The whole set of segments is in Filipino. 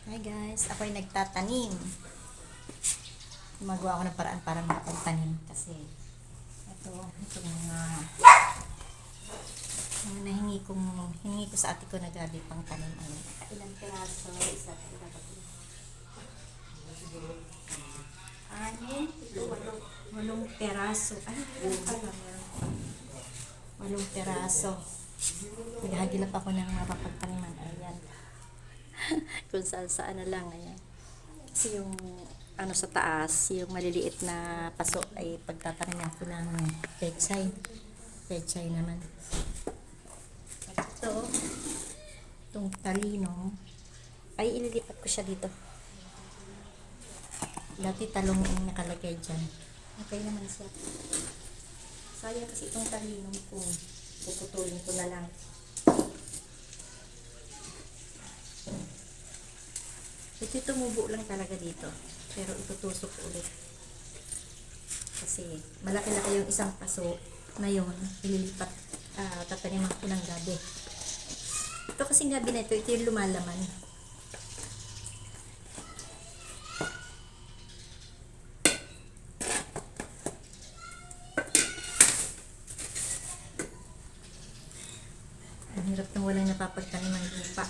Hi guys, ako'y nagtatanim. Gumagawa ako ng paraan para makapagtanim kasi ito hiningi ko sa ate ko na gabi pang tanim. Ilang piraso, isa, walong piraso. Ay, walong piraso. Naghagilap ako ng mapapagtaniman. Ayan. Kung saan na lang. Ayan. Kasi yung sa taas, yung maliliit na paso ay pagtatanim ko ng pechay. Pechay naman. At itong talino, ay ililipat ko siya dito. Dati talong yung nakalagay dyan. Okay naman siya. Sayang kasi itong talino ko. Puputulin ko na lang. Ito tumubo lang talaga dito. Pero itutusok ko ulit. Kasi malaki-laki yung isang paso na yun. Ililipat, tataniman ko ng gabi. Ito kasi gabi na ito yung lumalaman. Ang hirap nang walang napapagtaniman ng lupa.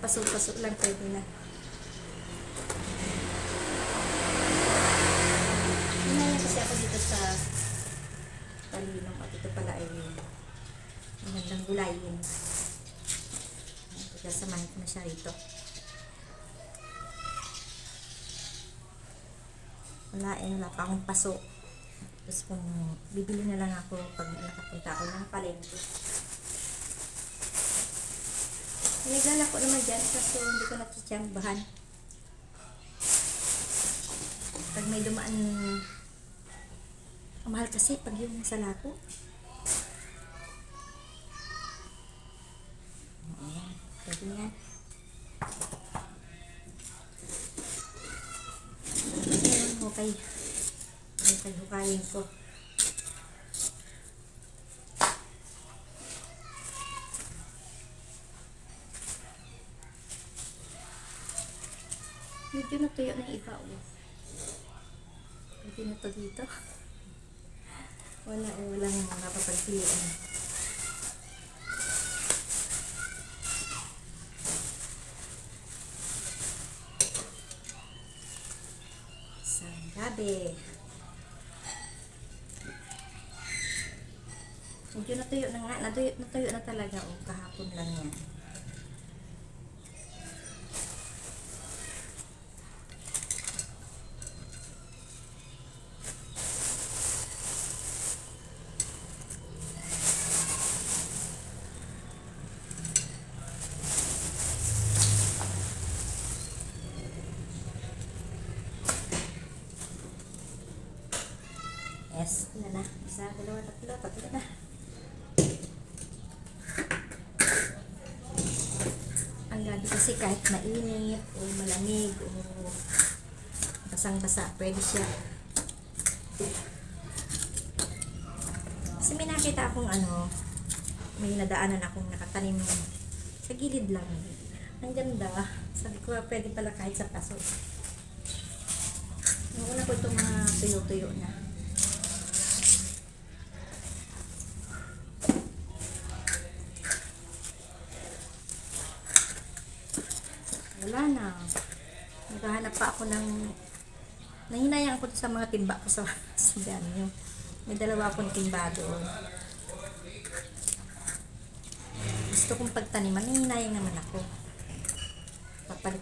Paso-paso lang pwede na. Hinaya kasi ako dito sa talino at ito pala ay magandang gulayin. Sasamahin ko na siya rito. Wala pa akong paso. Tapos kung bibili na lang ako pag nakapunta ako ng palengke. Naglalako naman dyan kasi hindi ko natsitsambahan. Pag may dumaan, mahal kasi pag yung sa lako. Ayan, pwede yan. Ayan, okay, hukayin ko. Medyo natuyo na iba. Pwede na to dito. Walang mapapagpilian. Sa gabi. Medyo natuyo na nga. Natuyo na talaga. Kahapon lang yan. Yes, na na. Isa, dalawa, tatlo na. Ang gabi kasi kahit mainit o malamig o basang-basa, pwede siya. Kasi may nakita akong may nadaanan akong nakatanim sa gilid lang. Ang ganda. Sabi ko, pwede pala kahit sa paso. Nung una ko itong mga tuyo-tuyo na. Wala na. Naghahanap pa ako nahinayang ko sa mga timba ko sa ganyo. May dalawa akong timba doon. Gusto kong pagtaniman, nahinayang naman ako.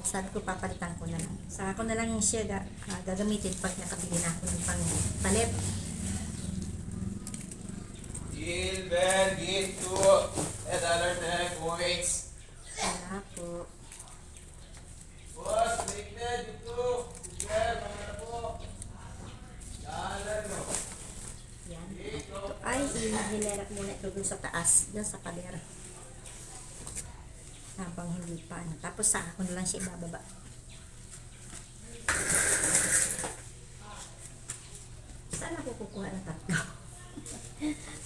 Sabi ko, papalitan ko na lang. Saka ko na lang siya gagamitin pag nakabili na ako ng pang-palit. Gilbert, get to $1 points. Wala po. Boss, make na dito. Gilbert, mga po. Dalan mo. Yan. Ito ay hinerap muna ito dun sa taas, dun sa pader. Habang hindi pa. Tapos saka ko na lang siya ibababa. Saan ako kukuha ng tatlo?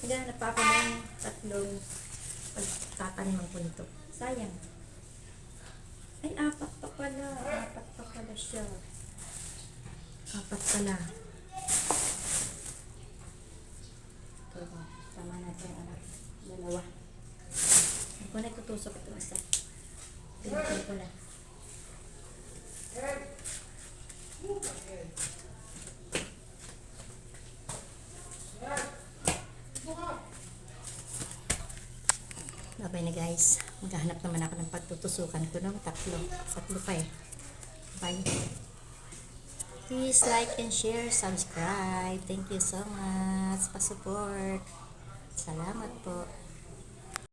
Naghahanap pa ako ng tatlong pagtataniman ko nito. Sayang. Ay, apat pa pala. Apat pa pala siya. Apat pala. Ito, tama natin yung anak. Dalawa. Ako na itutusok ito isa. Pinipin ko na. Babay na guys. Maghahanap naman ako ng pagtutusukan ko ng tatlo. Tatlo pa eh. Bye. Please like and share, subscribe. Thank you so much. Pa-support. Salamat po.